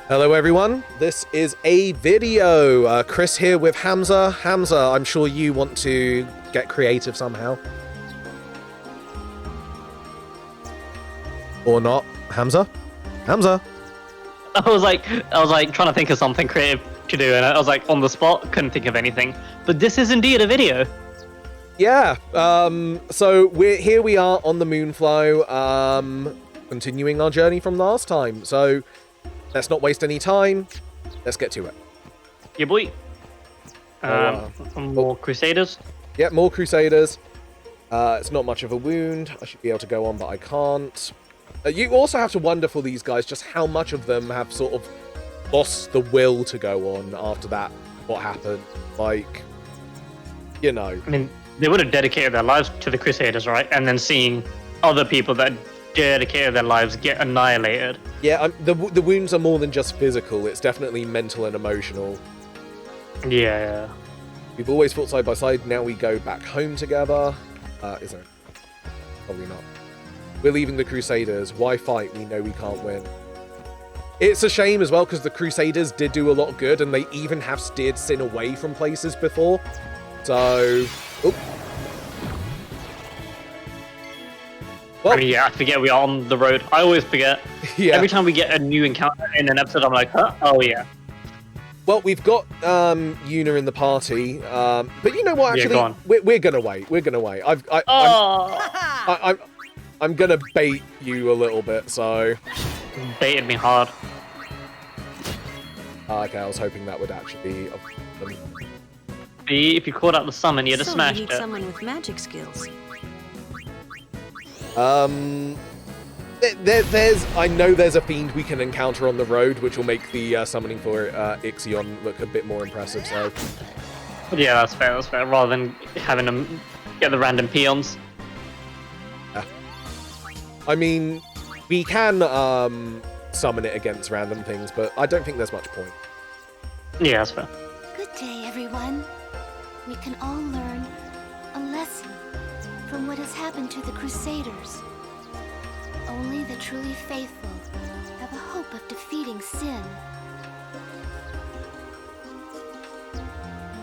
Hello everyone, this is a video. Chris here with Hamza. Hamza, I'm sure you want to get creative somehow. Or not. Hamza? Hamza? I was like trying to think of something creative to do, and I was like on the spot, couldn't think of anything. But this is indeed a video. Yeah, so we are on the Moonflow, continuing our journey from last time. So let's not waste any time. Let's get to it. Yeah, boy. More Crusaders. Yeah, more Crusaders. It's not much of a wound. I should be able to go on, but I can't. You also have to wonder for these guys just how much of them have sort of lost the will to go on after that, what happened. Like, you know. I mean, they would have dedicated their lives to the Crusaders, right? And then seeing other people that dedicated their lives get annihilated. Yeah, the wounds are more than just physical. It's definitely mental and emotional. Yeah. We've always fought side by side. Now we go back home together. Is it? Probably not. We're leaving the Crusaders. Why fight? We know we can't win. It's a shame as well because the Crusaders did do a lot of good and they even have steered Sin away from places before. So... Oh. Well, I mean, yeah, I forget we are on the road. I always forget. Yeah. Every time we get a new encounter in an episode, I'm like, huh? Oh, yeah. Well, we've got Yuna in the party, but you know what? Actually, Yeah, we're gonna wait. We're gonna wait. I'm gonna bait you a little bit. So Baited me hard. okay, I was hoping that would actually be. See, if you caught out the summon, you'd have So smashed you need it. someone with magic skills. I know there's a fiend we can encounter on the road, which will make the summoning for Ixion look a bit more impressive. So Yeah, that's fair. That's fair. Rather than having them get the random peons. I mean, we can summon it against random things, but I don't think there's much point. Yeah, that's fair. Good day, everyone. We can all learn a lesson from what has happened to the Crusaders. Only the truly faithful have a hope of defeating sin.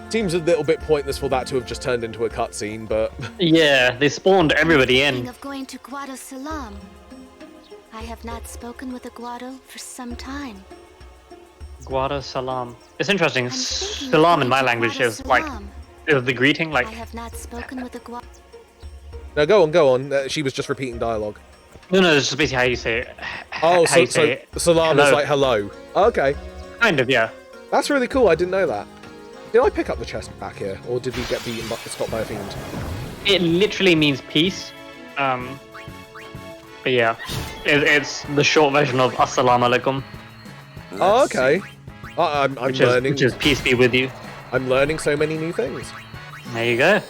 Seems a little bit pointless for that to have just turned into a cutscene, but Yeah, they spawned everybody Thinking in. of going to Guado Salam. I have not spoken with a Guado for some time. Guada Salam. It's interesting. I'm thinking of Salam in going my to language Guado is like Salam. is the greeting. Like, I have not spoken with a Guado. no, go on. She was just repeating dialogue. no, it's just basically how you say it. Oh, How you so say it. Salam is Hello. like hello. Okay, Kind of, yeah. that's really cool. I didn't know that. Did I pick up the chest back here, or did we get beaten by stopped by a fiend? It literally means peace. But yeah, it's the short version of Assalamu alaikum, Oh, okay. I'm learning. which is peace be with you. I'm learning so many new things. There you go.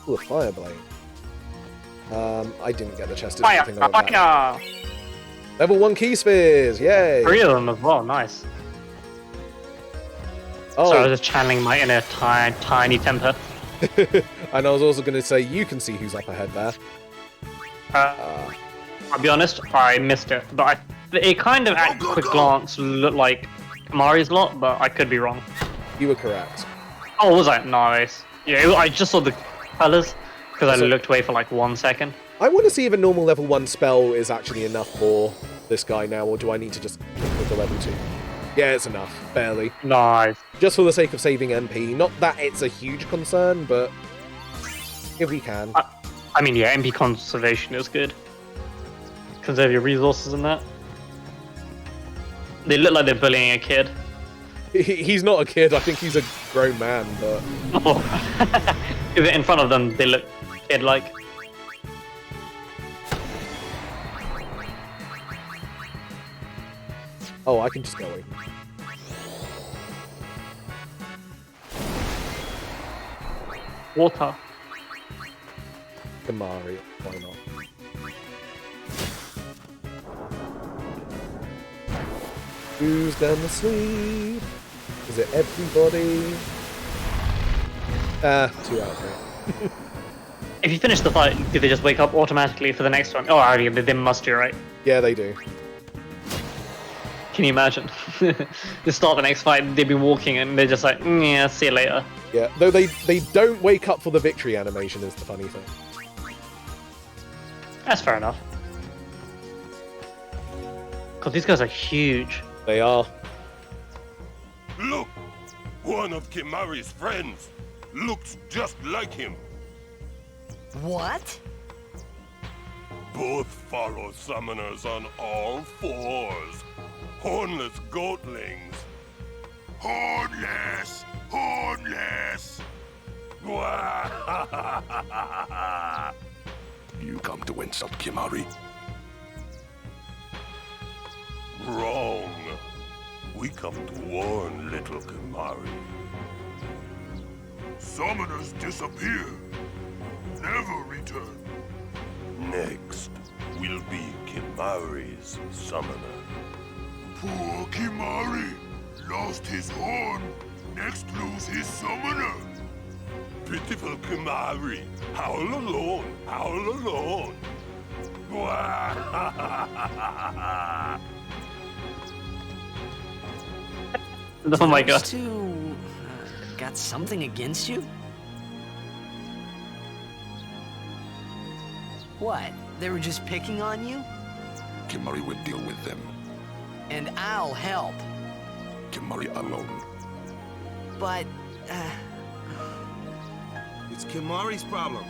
Ooh, a fire blade. I didn't get the chest. Did Fire, anything about that. fire! Level 1 key spheres. Yay! 3 of them as well. Nice. Oh, So I was just channeling my inner tiny temper. and I was also going to say you can see who's up ahead there. I'll be honest, I missed it, but it kind of at quick glance looked like Mari's lot, but I could be wrong. You were correct. Oh, was I? Nice. Yeah, I just saw the colors because I So- looked away for like 1 second. I want to see if a normal level 1 spell is actually enough for this guy now, or do I need to just stick with the level 2? Yeah, it's enough. Barely. Nice. Just for the sake of saving MP. Not that it's a huge concern, but if we can. I mean, yeah, MP conservation is good. Conserve your resources and that. They look like they're bullying a kid. He's not a kid. I think he's a grown man, but... Oh. If in front of them, they look kid-like. Oh, I can just go away. Water. Kamari, why not? Who's gonna sleep? Is it everybody? 2 out of 3. If you finish the fight, do they just wake up automatically for the next one? Oh, yeah, they must do, right? Yeah, they do. Can you imagine? They start the next fight, they've been walking, and they're just like, yeah, see you later. Yeah, though they don't wake up for the victory animation is the funny thing. That's fair enough. God, these guys are huge. They are. Look! One of Kimari's friends looks just like him. What? Both follow summoners on all fours. Hornless goatlings. Hornless! Hornless! You come to insult Kimari? Wrong. We come to warn little Kimari. Summoners disappear. Never return. Next will be Kimari's summoner. Poor Kimari lost his horn. Next lose his summoner. Pitiful Kimari. Howl alone. Howl alone. Oh my god. Those two got something against you? What? They were just picking on you? Kimari will deal with them. And I'll help. Kimari alone. But, It's Kimari's problem.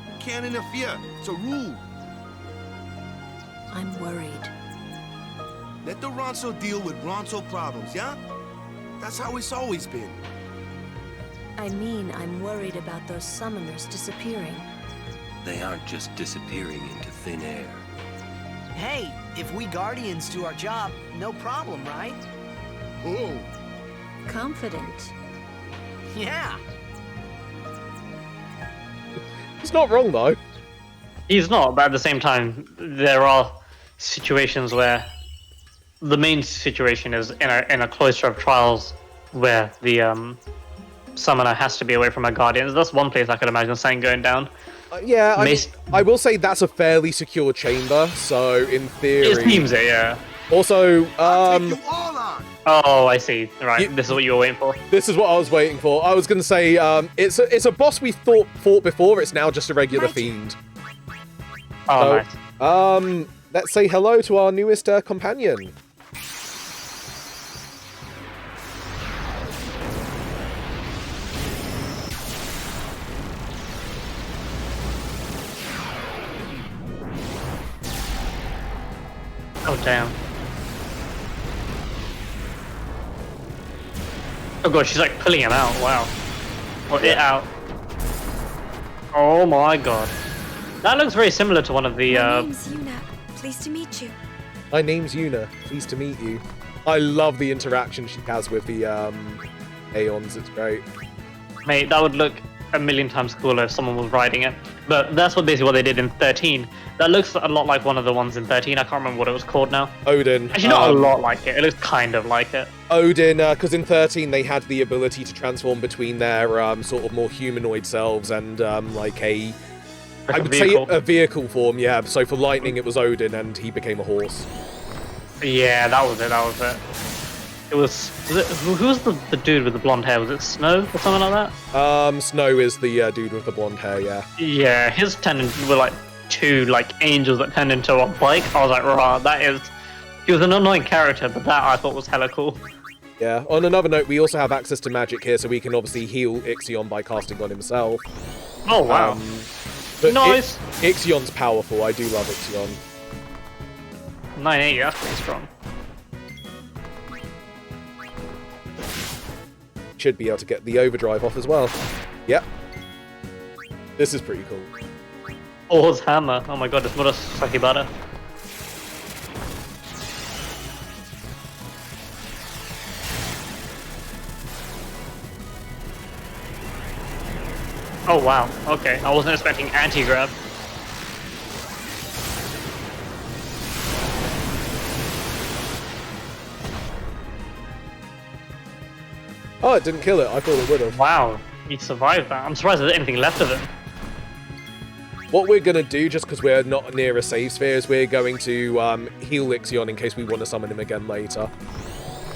You can't interfere. It's a rule. I'm worried. Let the Ronso deal with Ronso problems, yeah? That's how it's always been. I mean, I'm worried about those summoners disappearing. They aren't just disappearing into thin air. hey, if we Guardians do our job, no problem, right? Oh. Confident. Yeah. He's not wrong, though. He's not, but at the same time, there are situations where the main situation is in a cloister of trials where the summoner has to be away from her guardians. That's one place I could imagine something going down. Yeah, I will say that's a fairly secure chamber, so in theory... It seems it, yeah. Also, I'll take you all on. Oh, I see. Right, this is what you were waiting for. This is what I was waiting for. I was going to say, it's a boss we fought before. It's now just a regular fiend. Oh, So, nice. Let's say hello to our newest companion. Oh, damn. Oh god, she's like pulling him out. Wow. Or it out. Oh my god. That looks very similar to one of the My name's Yuna. Pleased to meet you. My name's Yuna. Pleased to meet you. I love the interaction she has with the Aeons. It's great. Mate, that would look a million times cooler if someone was riding it. But that's basically what they did in 13. That looks a lot like one of the ones in 13. I can't remember what it was called now. Odin. Actually, not a lot like it. It looks kind of like it. Odin, because in 13 they had the ability to transform between their sort of more humanoid selves and like a... Like I a would vehicle. say a vehicle form, yeah. So for lightning it was Odin and he became a horse. Yeah, that was it. That was it. It was it, who was the dude with the blonde hair? Was it Snow or something like that? Snow is the dude with the blonde hair, yeah. Yeah, his tendons were like two like angels that turned into a bike. I was like, rah, that is... He was an annoying character, but that I thought was hella cool. Yeah, on another note, we also have access to magic here, so we can obviously heal Ixion by casting on himself. Oh, wow. But Nice. Ixion's powerful, I do love Ixion. 980, that's pretty strong. Should be able to get the overdrive off as well. Yep. This is pretty cool. Thor's hammer. Oh my god, it's not a Sakibara. Oh wow, okay. I wasn't expecting anti-grab. Oh, it didn't kill it. I thought it would have. Wow. He survived that. I'm surprised there's anything left of him. What we're going to do, just because we're not near a save sphere, is we're going to heal Ixion in case we want to summon him again later.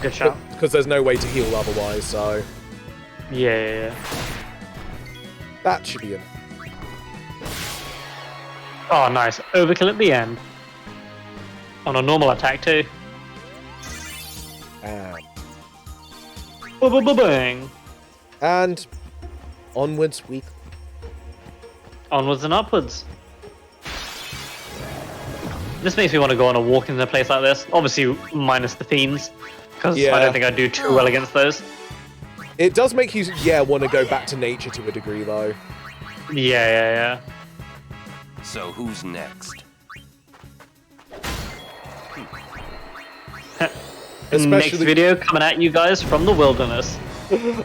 Good shot. Because there's no way to heal otherwise, so... Yeah. That should be it. Oh, nice. Overkill at the end. On a normal attack, too. Bang. And onwards we... Onwards and upwards. This makes me want to go on a walk in a place like this. Obviously, minus the fiends. Because I don't think I'd do too well against those. It does make you, want to go back to nature to a degree, though. Yeah. So who's next? Next video coming at you guys from the wilderness.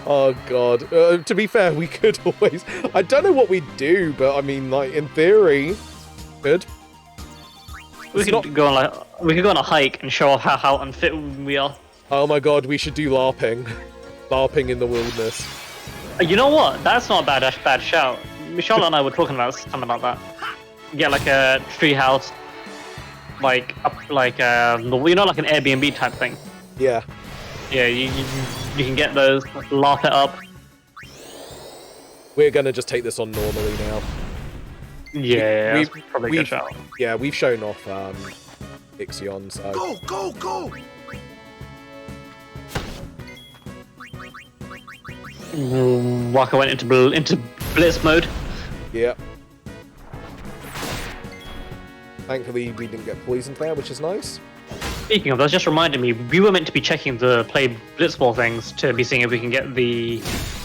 Oh god. To be fair, we could always... I don't know what we'd do, but I mean, like, in theory, good. We could go on a hike and show off how unfit we are. Oh my god, we should do LARPing. LARPing in the wilderness. You know what? That's not a bad shout. Charlotte and I were talking about something like that. Get like a tree house, like like an Airbnb type thing. Yeah. Yeah, you can get those, LARP it up. We're gonna just take this on normally now. Yeah, that's probably a good shout. Yeah, we've shown off Ixion, so... Go! Waka went into blitz mode. Yeah. Thankfully, we didn't get poisoned there, which is nice. Speaking of, that just reminded me, we were meant to be checking the play blitzball things to be seeing if we can get the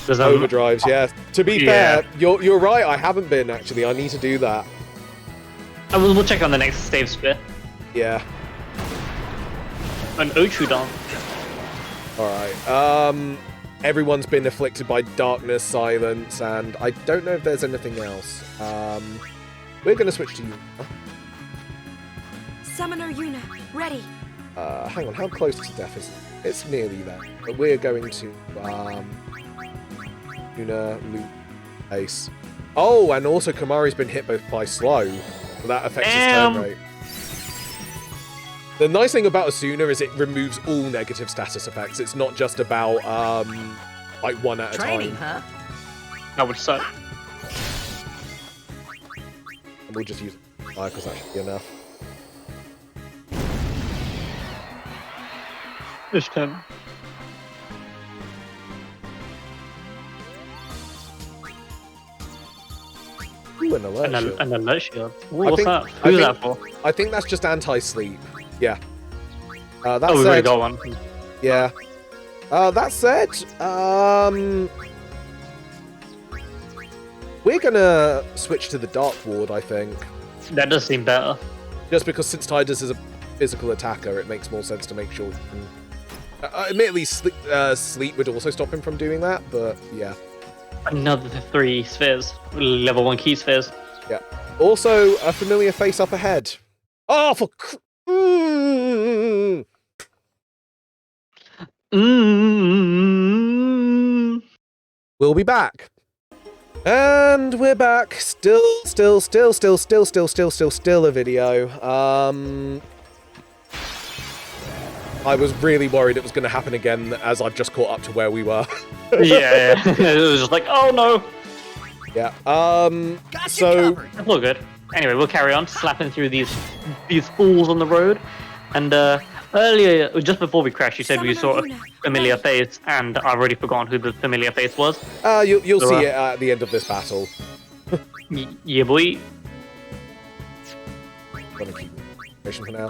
overdrives. Yeah. To be fair, you're right. I haven't been actually. I need to do that. And we'll check on the next save sphere. Yeah. An Ochudan. All right. Everyone's been afflicted by darkness, silence, and I don't know if there's anything else. We're gonna switch to you. Summoner Yuna, ready. Hang on, how close to death is it? It's nearly there. But we're going to Yuna, Luke, Ace. Oh, and also Kamari's been hit both by slow. So that affects his turn rate. The nice thing about Asuna is it removes all negative status effects. It's not just about like one at a time. Huh? That would suck. And we'll just use fire because that should be enough. This turn. Ooh, an alert shield. An alert shield. What's that? Who's that for? I think that's just anti-sleep. Yeah. That we said, already got one. Yeah. That said, we're gonna switch to the Dark Ward, I think. That does seem better. Just because since Tidus is a physical attacker, it makes more sense to make sure you can... admittedly, sleep would also stop him from doing that, but yeah. Another 3 spheres. Level 1 key spheres. Yeah. Also, a familiar face up ahead. Oh, for... We'll be back. And we're back. Still a video. I was really worried it was going to happen again as I've just caught up to where we were. yeah. It was just like, oh no. Yeah. So that's all good. Anyway, we'll carry on slapping through these fools on the road. And earlier, just before we crashed, you said we saw a familiar face, and I've already forgotten who the familiar face was. You'll see it at the end of this battle. Yeah, boy. Gonna keep information for now.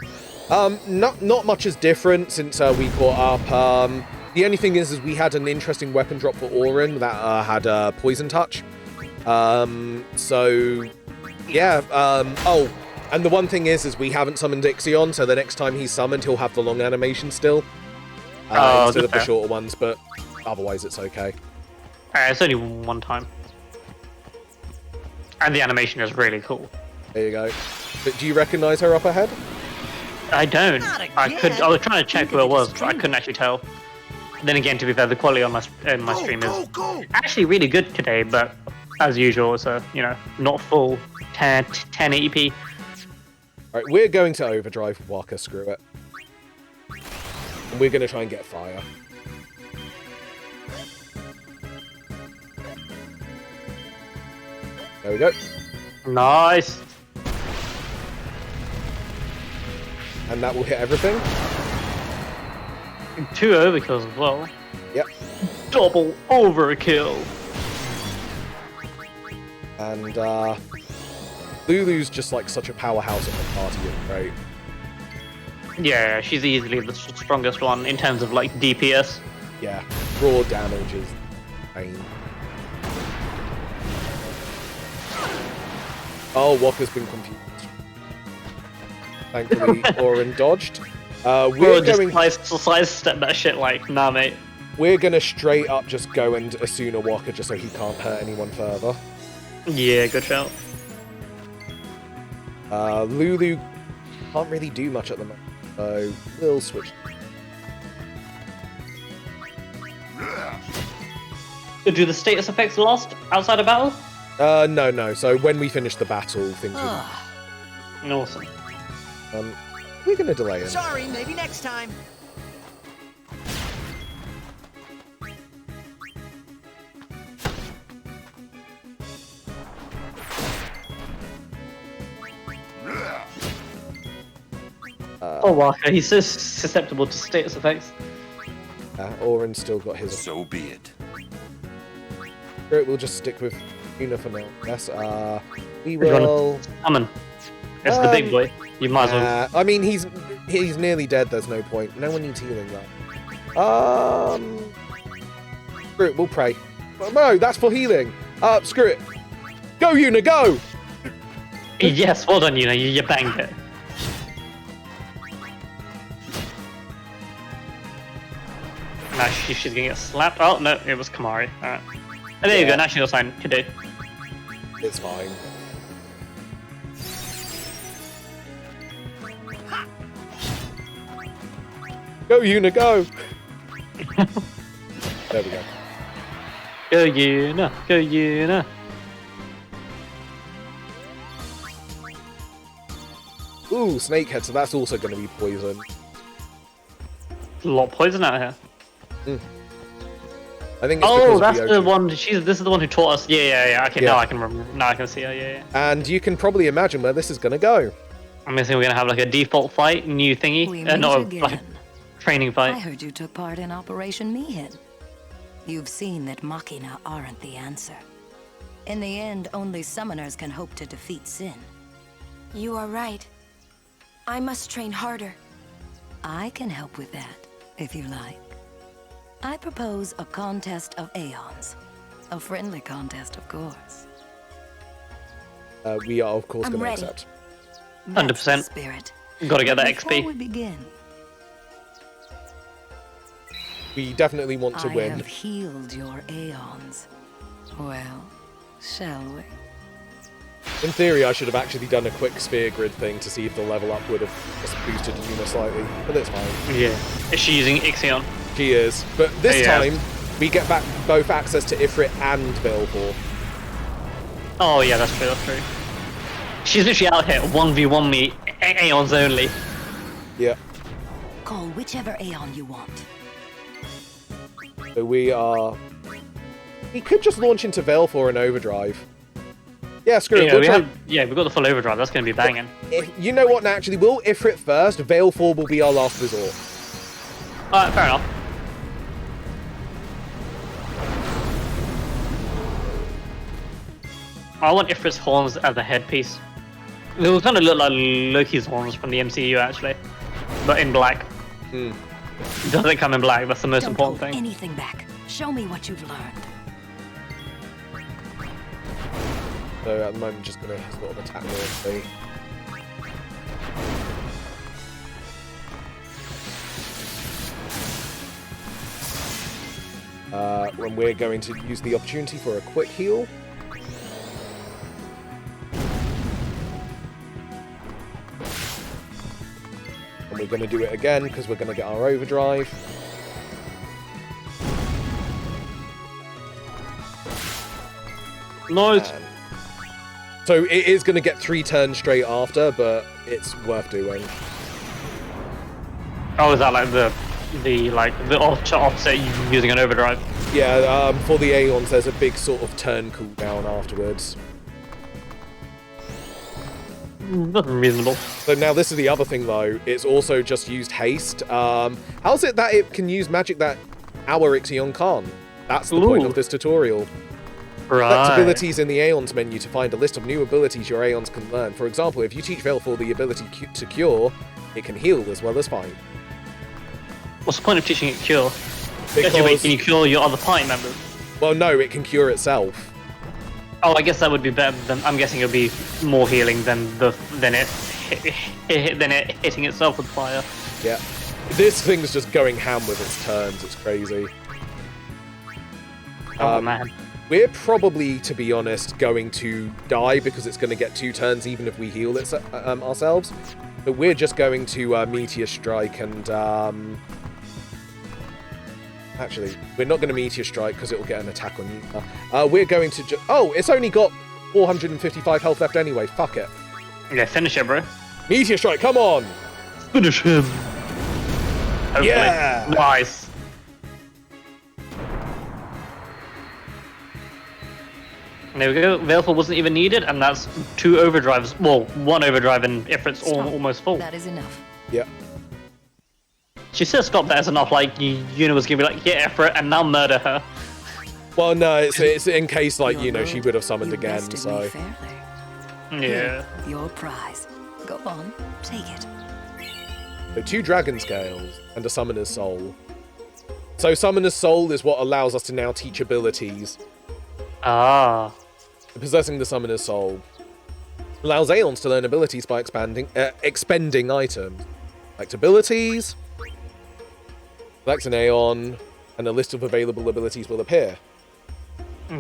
Not much is different since we caught up. The only thing is we had an interesting weapon drop for Auron that had poison touch. So yeah. Oh, and the one thing is we haven't summoned Ixion, so the next time he's summoned, he'll have the long animation still instead of the shorter ones. But otherwise, it's okay. It's only one time, and the animation is really cool. There you go. But do you recognise her up ahead? I don't. I was trying to check who it was, but I couldn't actually tell. Then again, to be fair, the quality on my stream is actually really good today, but as usual, it's not full 1080p. Alright, we're going to Overdrive, Waka, screw it. And we're going to try and get fire. There we go. Nice. And that will hit everything. 2 overkills as well. Yep. Double overkill. And Lulu's just like such a powerhouse of the party, it's great. Yeah, she's easily the strongest one in terms of like DPS. Yeah, raw damage is pain. Oh, Waka's been confused. Thankfully, Orin dodged. We're going just sidestep that shit like, nah, mate. We're gonna straight up just go and Asuna Waka just so he can't hurt anyone further. Yeah, good shout. Lulu can't really do much at the moment, so we'll switch. Do the status effects last outside of battle? No. So when we finish the battle, things will... Awesome. We're gonna delay it. Sorry, maybe next time. Oh, Waka, he's so susceptible to status effects. Orin's still got his... So be it. We'll just stick with Una for now. Yes, we will... Summon. It's the big boy. You might as well... I mean, he's nearly dead, there's no point. No one needs healing, though. Screw it, we'll pray. Oh, no, that's for healing. Screw it. Go, Una, go! Yes, well done, Una, you banged it. Now she's gonna get slapped. Oh, no, it was Kamari. Alright. And there you go, National Sign can do. It's fine. Go, Una, go! There we go. Go, Una, go, Una. Ooh, Snakehead, so that's also going to be poison. A lot of poison out here. I think it's oh, because that's of the one. This is the one who taught us. Yeah. Okay, now I can remember. Now I can see her. Yeah. And you can probably imagine where this is going to go. I'm guessing we're gonna have like a default fight, new thingy, not like a training fight. I heard you took part in Operation Mihin. You've seen that Machina aren't the answer. In the end, only summoners can hope to defeat Sin. You are right. I must train harder. I can help with that, if you like. I propose a contest of Aeons. A friendly contest, of course. We are, of course, going to ready. accept. 100%. Spirit. Got to get that Before XP. we begin, We definitely want to I win. have healed your Aeons. Well, shall we? In theory, I should have actually done a quick sphere grid thing to see if the level up would have just boosted Una slightly, but that's fine. Yeah. Is she using Ixion? She is. But this Yeah. time, we get back both access to Ifrit and Belfor. Oh yeah, that's true. She's literally out here 1v1 me, Aeons only. Yeah. Call whichever Aeon you want. So we are... We could just launch into Belfor and Overdrive. Yeah, screw it. We've got the full overdrive. That's gonna be banging. You know what, naturally, we'll Ifrit first. Belfor will be our last resort. Alright, fair enough. I want Ifrit's horns as a headpiece. They will kind of look like Loki's horns from the MCU, actually, but in black. Doesn't come in black. That's the most important Don't thing. hold anything back. Show me what you've learned. So at the moment, just going to sort of attack more. When we're going to use the opportunity for a quick heal. And we're going to do it again because we're going to get our overdrive. Nice. So it is going to get 3 turns straight after, but it's worth doing. Oh, is that like the offset using an overdrive? Yeah, for the Aeons, there's a big sort of turn cooldown afterwards. That's reasonable. So now this is the other thing though, it's also just used haste. How's it that it can use magic that our Ixion can't? That's the point of this tutorial. Right. Select abilities in the Aeons menu to find a list of new abilities your Aeons can learn. For example, if you teach Veilfor the ability to cure, it can heal as well as fight. What's the point of teaching it cure? Because, can you cure your other party members? well, no, it can cure itself. Oh, I guess that would be better than. I'm guessing it would be more healing than it hitting itself with fire. Yeah. This thing's just going ham with its turns. It's crazy. Oh man. We're probably, to be honest, going to die because it's going to get 2 turns even if we heal it ourselves. But we're just going to Meteor Strike and... Actually, we're not going to Meteor Strike because it will get an attack on you. We're going to oh, it's only got 455 health left anyway. Fuck it. Yeah, finish it, bro. Meteor Strike, come on! Finish him. Hopefully. Yeah! Nice. There we go. Veilfor wasn't even needed, and that's 2 overdrives. Well, 1 overdrive, and Ifrit's almost full. That is enough. Yeah. She said stop that is enough, like, Yuna was gonna be like, yeah, Ifrit, and now murder her. Well, no, it's in case, like, you know, she would have summoned You again, bested so... me fairly. Yeah. Here, your prize. Go on, take it. So 2 Dragon Scales and a Summoner's Soul. So Summoner's Soul is what allows us to now teach abilities. Ah. Possessing the Summoner's Soul allows Aeons to learn abilities by expending items. Select abilities, select an Aeon, and a list of available abilities will appear.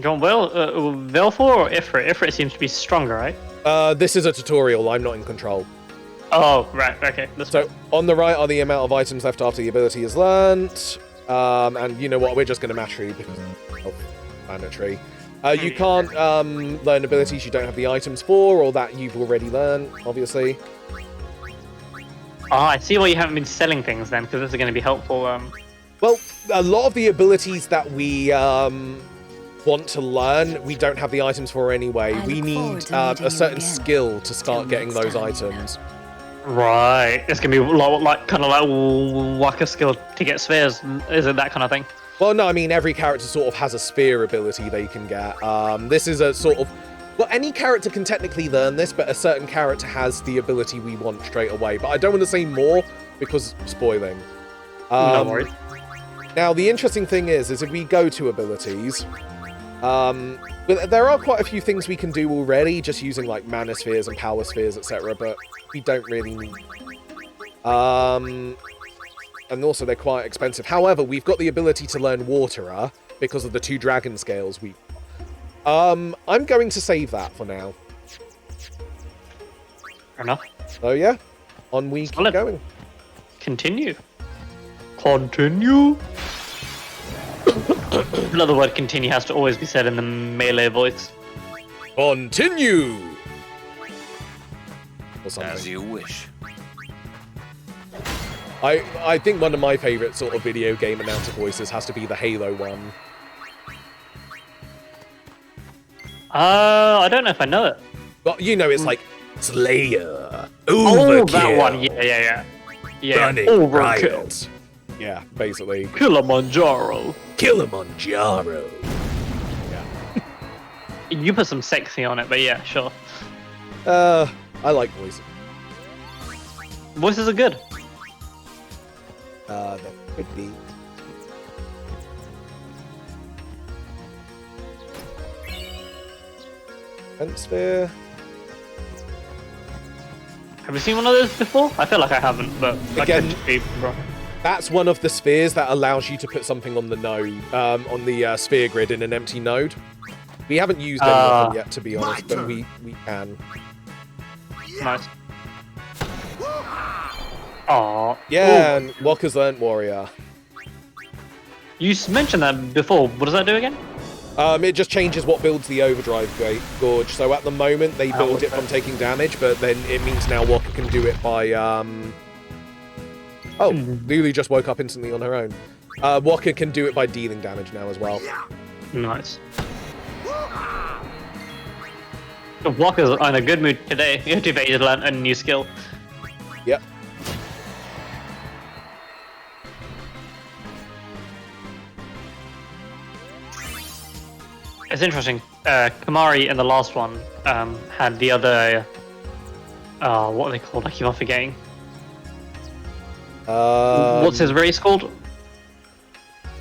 Going well, Veilfor or Ifrit? Ifrit seems to be stronger, right? This is a tutorial, I'm not in control. Oh, right, okay. So, on the right are the amount of items left after the ability is learnt. And you know what, we're just going to match through because of mandatory. You can't learn abilities you don't have the items for, or that you've already learned, obviously. Oh, I see why you haven't been selling things then, because this is going to be helpful. Well, a lot of the abilities that we want to learn, we don't have the items for anyway. We need a certain skill to start getting those items. Right, it's going to be like kind of like whack a skill to get spheres. Is it that kind of thing? Well, no, I mean, every character sort of has a sphere ability they can get. This is a sort of... Well, any character can technically learn this, but a certain character has the ability we want straight away. But I don't want to say more, because spoiling. No worries. Now, the interesting thing is if we go to abilities... there are quite a few things we can do already, just using, like, mana spheres and power spheres, etc., but we don't really need... And also, they're quite expensive. However, we've got the ability to learn Waterer because of the 2 Dragon Scales we... I'm going to save that for now. Fair enough. So, yeah. On we keep going. Continue. Continue? Another word continue has to always be said in the melee voice. Continue! Or something. As you wish. I think one of my favourite sort of video game announcer voices has to be the Halo one. I don't know if I know it. But you know, it's like Slayer, Overkill. Oh, that one. Yeah. Running Riot. Yeah, basically. Kilimanjaro. Kilimanjaro. Yeah. You put some sexy on it, but yeah, sure. I like voices. Voices are good. That could be. Sphere. Have you seen one of those before? I feel like I haven't, but again, be, bro. That's one of the spheres that allows you to put something on the node, on the sphere grid in an empty node. We haven't used any of them yet, to be honest, but we can. Nice. Aww. Yeah, and Walker's learned Warrior. You mentioned that before. What does that do again? It just changes what builds the Overdrive Gorge. So at the moment, they build it from taking damage, but then it means now Walker can do it by... Oh, Lulu just woke up instantly on her own. Walker can do it by dealing damage now as well. Nice. Walker's on a good mood today. He activated a new skill. Yep. It's interesting. Kamari in the last one had the other... what are they called? I keep on forgetting. What's his race called?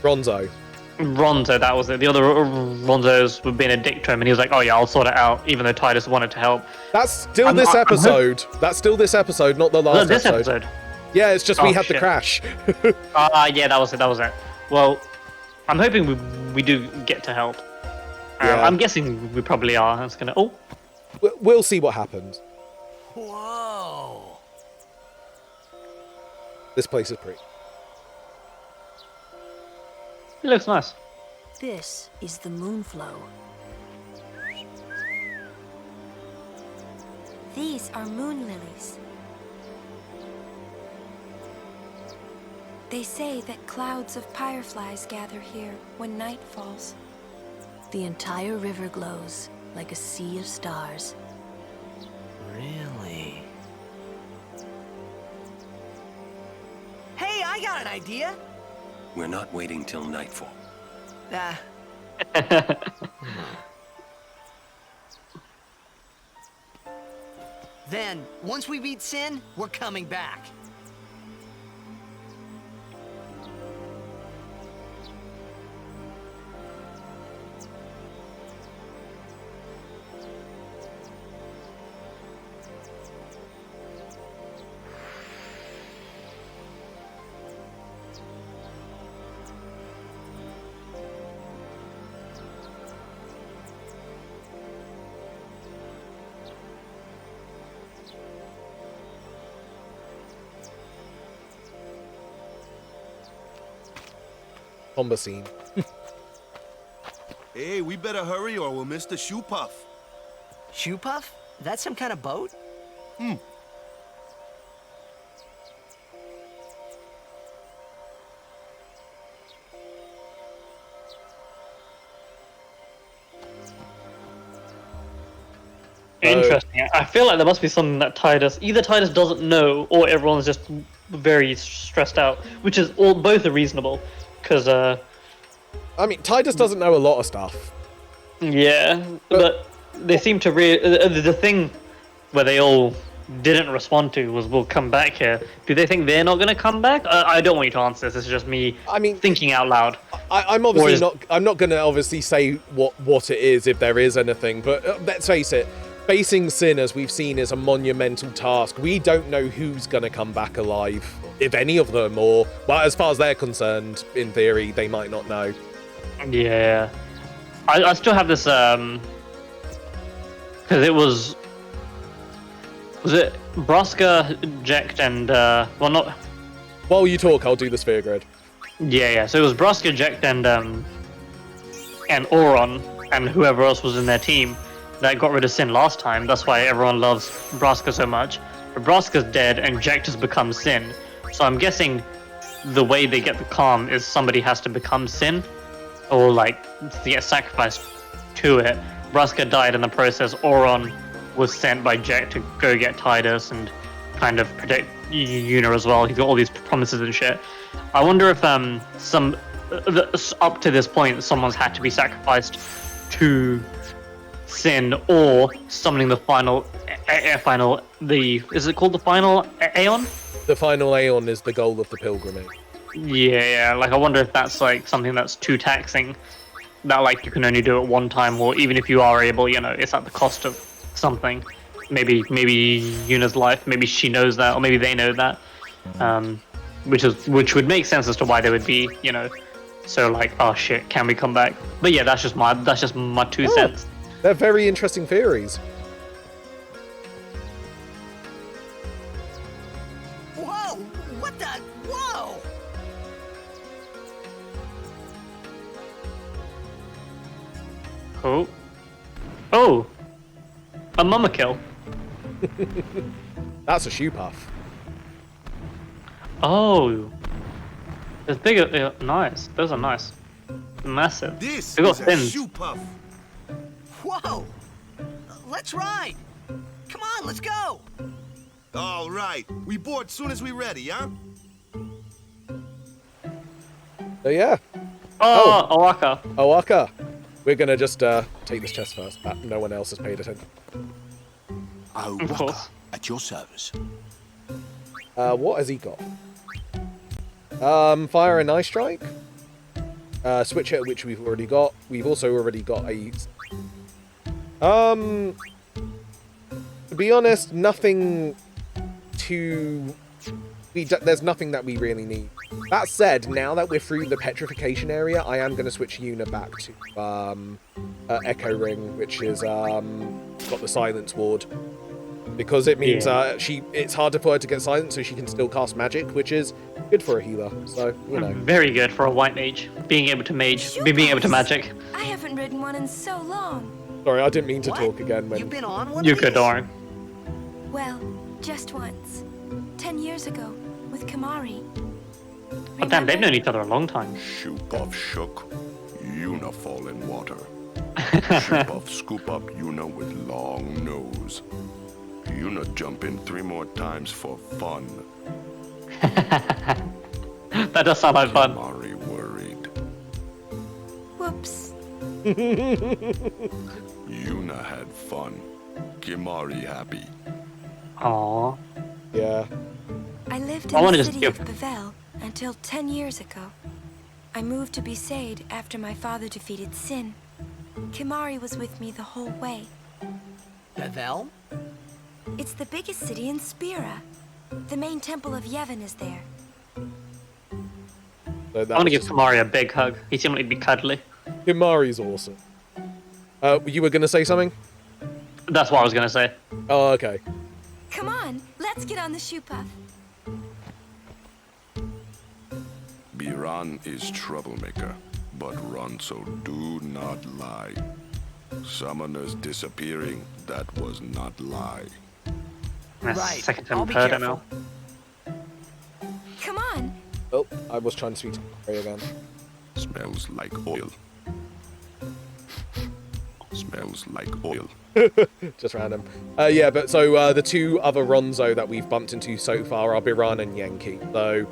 Ronzo. Ronzo, that was it. The other Ronzos were being a dick to him, and he was like, "Oh yeah, I'll sort it out," even though Titus wanted to help. That's still this episode. That's still this episode, not the last this episode. Yeah, it's just we had the crash. Yeah, that was it. That was it. Well, I'm hoping we do get to help. Yeah. I'm guessing we probably are. It's gonna. Oh, we'll see what happens. Whoa! This place is pretty. it looks nice. This is the Moonflow. These are moon lilies. They say that clouds of fireflies gather here when night falls. The entire river glows like a sea of stars. Really? Hey, I got an idea! We're not waiting till nightfall. Then, once we beat Sin, we're coming back. Combo scene. Hey, we better hurry or we'll miss the Shoopuff. Shoopuff? That's some kind of boat? Interesting. I feel like there must be something that either Titus doesn't know, or everyone's just very stressed out, which is both are reasonable. Because I mean, Titus doesn't know a lot of stuff. Yeah, but they seem to the thing where they all didn't respond to was we'll come back here. Do they think they're not going to come back? I don't want you to answer this. It's just me. Thinking out loud. I'm obviously not. I'm not going to obviously say what it is if there is anything. But let's face it. Facing Sin, as we've seen, is a monumental task. We don't know who's going to come back alive, if any of them, or, well, as far as they're concerned, in theory, they might not know. Yeah. I still have this, because it was it Braska, Jekt, and, well, not... While you talk, I'll do the sphere grid. Yeah. So it was Braska, Jekt, and Auron, and whoever else was in their team that got rid of Sin last time. That's why everyone loves Braska so much. But Braska's dead and Jekt has become Sin. So I'm guessing the way they get the calm is somebody has to become Sin, or like to get sacrificed to it. Braska died in the process. Auron was sent by Jekt to go get Titus and kind of protect Yuna as well. He's got all these promises and shit. I wonder if up to this point someone's had to be sacrificed to Sin, or summoning the final is it called the final Aeon? The final Aeon is the goal of the pilgrimage. Yeah, like I wonder if that's like something that's too taxing, that like you can only do it one time, or even if you are able, it's at the cost of something. Maybe Yuna's life, maybe she knows that, or maybe they know that, which would make sense as to why they would be, so like, oh shit, can we come back? But yeah, that's just my 2 cents. They're very interesting theories. Whoa! What the? Whoa! Oh. Oh! A mama kill. That's a Shoopuff. Oh. It's bigger. Yeah, nice. Those are nice. Massive. This They got is a fins. Shoopuff. Whoa! Let's ride! Come on, let's go! All right. We board soon as we ready, huh? So yeah. Oh, Owaka. Owaka. We're gonna just take this chest first. No one else has paid attention. I'll Of course. at your service. What has he got? Fire and Ice Strike. Switch Hit, which we've already got. We've also already got a... To be honest, nothing too... There's nothing that we really need. That said, now that we're through the petrification area, I am going to switch Yuna back to Echo Ring, which is got the Silence Ward. Because it means it's harder for her to get silent, so she can still cast magic, which is good for a healer. So, you know. Very good for a white mage. Being able to being able to magic. I haven't ridden one in so long. Sorry, I didn't mean to What? talk again. You've been on one You of could, these? darn. Well, just once. 10 years ago, with Kamari. Oh, damn, they've known each other a long time. Shoopuff shook. Yuna fall in water. Shoopuff scoop up Yuna with long nose. Yuna jump in 3 more times for fun. That does sound like fun. Kimari worried. Whoops. Yuna had fun. Kimari happy. Aww. Yeah. I lived I in wanna the just city of give- Bevel until 10 years ago. I moved to Besaid after my father defeated Sin. Kimari was with me the whole way. Bevel? It's the biggest city in Spira. The main temple of Yevon is there. So that I want to was give just- Kamari a big hug. He seemed like he'd be cuddly. Kimari's awesome. You were going to say something? That's what I was going to say. Oh, okay. Come on, let's get on the Shoopuff. Biran is troublemaker, but Ronso do not lie. Summoners disappearing, that was not lie. That's Right, the second time I'll I've be heard it careful. now. Come on. Oh, I was trying to speak to Kimari again. Smells like oil. Smells like oil. Just random. Yeah, but so the 2 other Ronzo that we've bumped into so far are Biran and Yankee. So,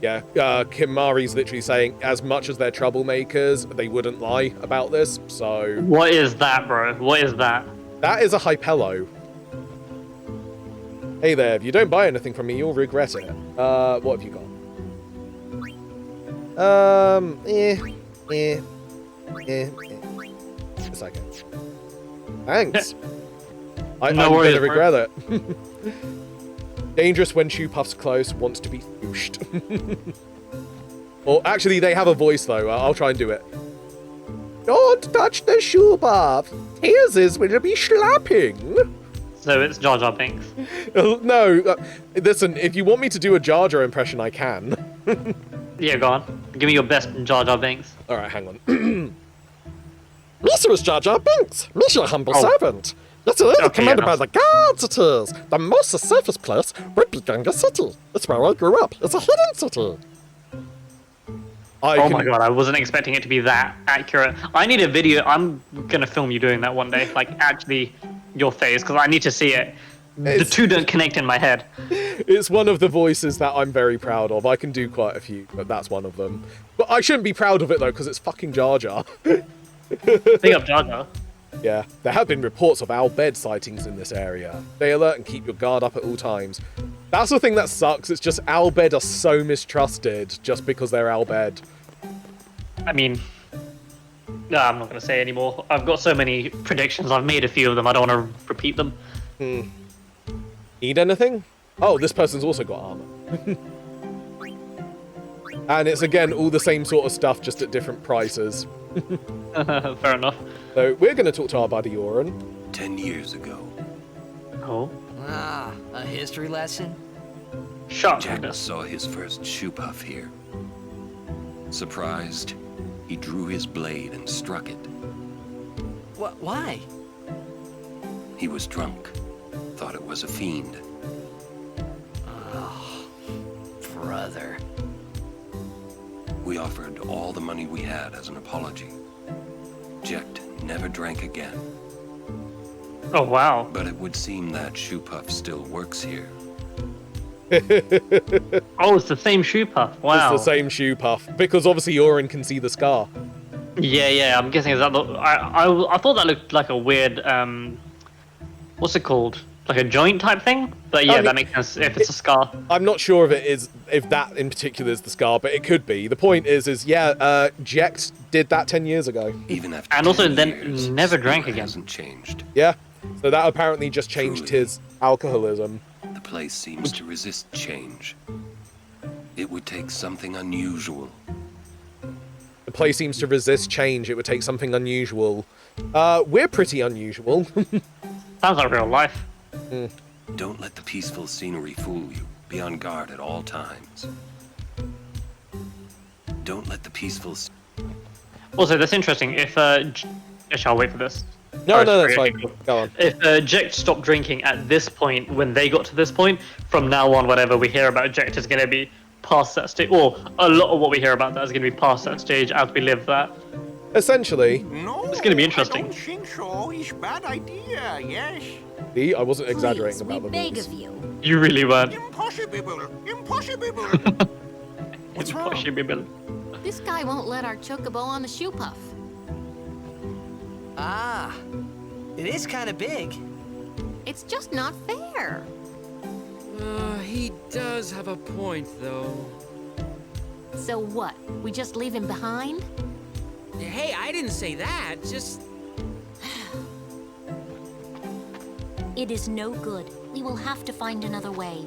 yeah, Kimari's literally saying, as much as they're troublemakers, they wouldn't lie about this. So What is that, bro? What is that? that is a Hypello. Hey there, if you don't buy anything from me, you'll regret it. What have you got? It's okay. Thanks. I'm No worries, gonna bro. regret it. Dangerous when Shoopuff's close, wants to be swooshed. Or actually, they have a voice though. I'll try and do it. Don't touch the Shoopuff. Tears will be slapping. So it's Jar Jar Binks. No, listen. If you want me to do a Jar Jar impression, I can. Yeah, go on. Give me your best Jar Jar Binks. All right, hang on. This is Jar Jar Binks, your humble servant. It's an Okay, commanded by enough. the gods it is. The most safest place would be Ganga City. It's where I grew up. It's a hidden city. Oh my god, I wasn't expecting it to be that accurate. I need a video. I'm gonna film you doing that one day. Like, actually, your face, because I need to see it. The It's- 2 don't connect in my head. It's one of the voices that I'm very proud of. I can do quite a few, but that's one of them. But I shouldn't be proud of it though, because it's fucking Jar Jar. Big up Jar Jar. Yeah, there have been reports of Al Bhed sightings in this area. Stay alert and keep your guard up at all times. That's the thing that sucks. It's just Al Bhed are so mistrusted just because they're Al Bhed. I mean, no, I'm not going to say anymore. I've got so many predictions. I've made a few of them. I don't want to repeat them. Need anything? Oh, this person's also got armor. And it's again all the same sort of stuff, just at different prices. Fair enough. So we're going to talk to our buddy Oren. 10 years ago, Oh, Ah, a history lesson? shut Jack up. saw his first Shoopuff here. Surprised, he drew his blade and struck it. Why? He was drunk. Thought it was a fiend. Oh, brother. We offered all the money we had as an apology. Jecht never drank again. Oh, wow. But it would seem that Shoopuff still works here. Oh, it's the same Shoopuff. Wow. It's the same Shoopuff. Because obviously Orin can see the scar. Yeah, I'm guessing is that I thought that looked like a weird, what's it called? Like a joint type thing? But yeah, I mean, that makes sense if it's a scar. I'm not sure if that in particular is the scar, but it could be. The point is Jecht did that 10 years ago. Even after And also 10 then years, never it drank still again. Hasn't changed. Yeah. So that apparently just changed Truly. his alcoholism. The place seems to resist change. It would take something unusual. The place seems to resist change. It would take something unusual. We're pretty unusual. Sounds like real life. Don't let the peaceful scenery fool you. Be on guard at all times. Don't let the peaceful... Also, that's interesting. If, actually, I'll wait for this. No, Oh, that's sorry, fine. okay, cool. Go on. If Jecht stopped drinking at this point, when they got to this point, from now on, whatever we hear about Jecht is going to be past that stage. Or a lot of what we hear about that is going to be past that stage as we live that. Essentially. No, It's gonna be interesting. I don't think so. It's a bad idea, yes. See, I wasn't exaggerating about the beg rules. of you. You really weren't. Impossible. Impossible. What's wrong? Impossible. This guy won't let our chocobo on the Shoopuff. Ah, it is kind of big. It's just not fair. He does have a point, though. So what? We just leave him behind? Hey, I didn't say that. Just... It is no good. We will have to find another way.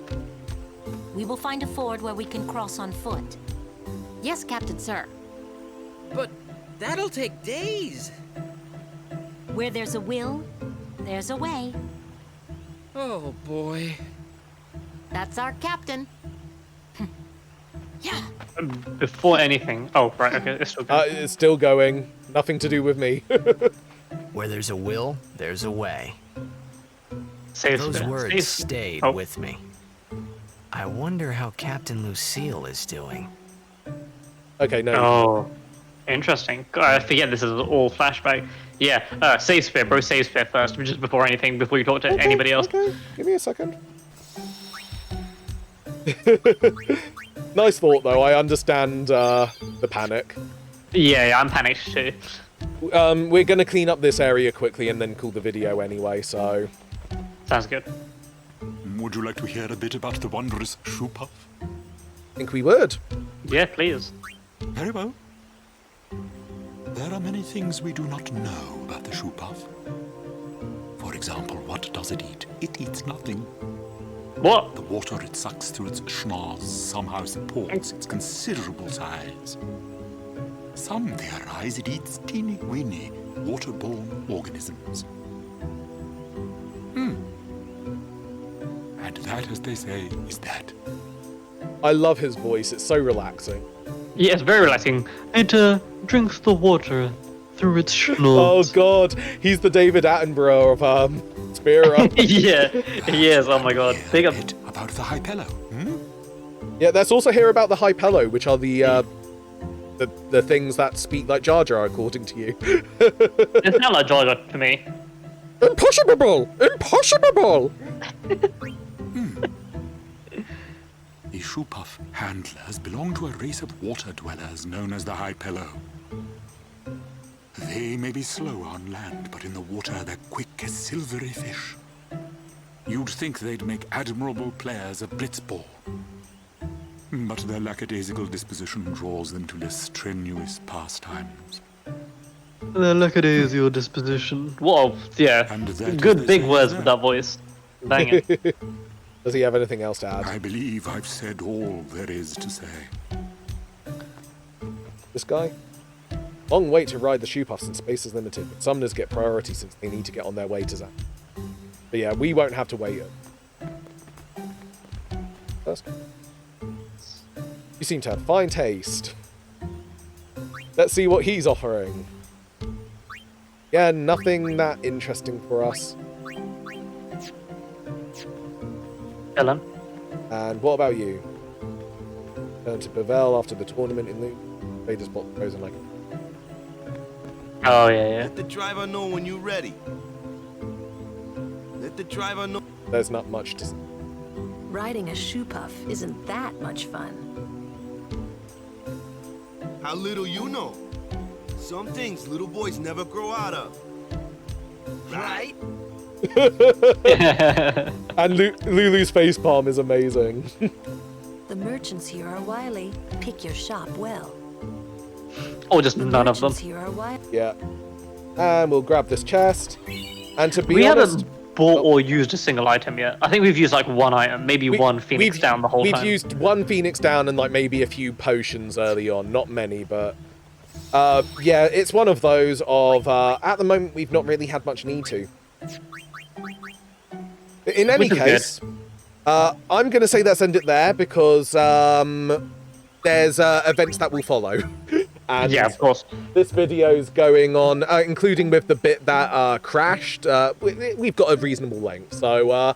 We will find a ford where we can cross on foot. Yes, Captain Sir. But that'll take days. Where there's a will, there's a way. Oh, boy. That's our captain. Yeah. Before anything. Oh, right, okay, it's still good. It's still going. Nothing to do with me. Where there's a will, there's a way. Safe Those space. words Safe- stayed Oh. with me. I wonder how Captain Lucille is doing. Okay, no. Oh, interesting. I forget this is all flashback. Yeah, save sphere, bro. Save sphere first, just before anything, before you talk to anybody else. Okay, give me a second. Nice thought, though. I understand the panic. Yeah, I'm panicked too. We're going to clean up this area quickly and then call the video anyway, so... Sounds good. Would you like to hear a bit about the wondrous Shoopuff? I think we would. Yeah, please. Very well. There are many things we do not know about the Shoopuff. For example, what does it eat? It eats nothing. What? The water it sucks through its schnoz somehow supports its considerable size. Some theorize it eats teeny-weeny waterborne organisms. And that, as they say, is that. I love his voice. It's so relaxing. Yeah, it's very relaxing. It drinks the water through its Oh, schnoz. God. He's the David Attenborough of Spira. Yeah, he is. Oh my god. Big up. About the Hypello, Yeah, let's also hear about the Hypello, which are the things that speak like Jar Jar, according to you. It's not like Jar Jar to me. Impossible! Impossible! The Shoopuff handlers belong to a race of water dwellers known as the Hypello. They may be slow on land, but in the water they're quick as silvery fish. You'd think they'd make admirable players of blitzball. But their lackadaisical disposition draws them to less strenuous pastimes. Look at your disposition. Whoa, yeah. And that is Good the big same words as with that. that voice. Bang it. Does he have anything else to add? I believe I've said all there is to say. This guy? Long wait to ride the Shoopuff since space is limited, but summoners get priority since they need to get on their way to Zan. But yeah, we won't have to wait. First. You seem to have fine taste. Let's see what he's offering. Yeah, nothing that interesting for us. Ellen. And what about you? Turn to Bevel after the tournament in the Vader spot frozen like. Oh yeah. Let the driver know when you're ready. Let the driver know. There's not much to. Riding a Shoopuff isn't that much fun. How little you know. Some things little boys never grow out of. Right? And Lulu's facepalm is amazing. The merchants here are wily. Pick your shop well. Or just none of them. Here are wily. Yeah. And we'll grab this chest. And to be We honest, haven't bought or used a single item yet. I think we've used like one item, maybe one Phoenix down the whole time. We've used one Phoenix down and like maybe a few potions early on. Not many, but yeah, it's one of those of at the moment we've not really had much need to. In any case, I'm going to say let's end it there because there's events that will follow. And yeah, of course. This video's going on, including with the bit that crashed. We've got a reasonable length. So,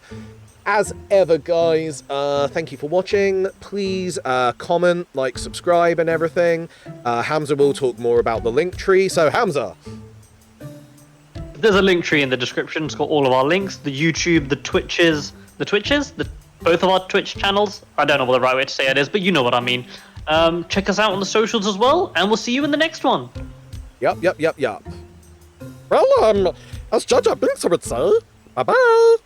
as ever, guys, thank you for watching. Please comment, like, subscribe, and everything. Hamza will talk more about the link tree. So, Hamza. There's a link tree in the description. It's got all of our links. The YouTube, the Twitches, both of our Twitch channels. I don't know what the right way to say it is, but you know what I mean. Check us out on the socials as well, and we'll see you in the next one. Yep. Well, as Judge Binks would say, bye-bye.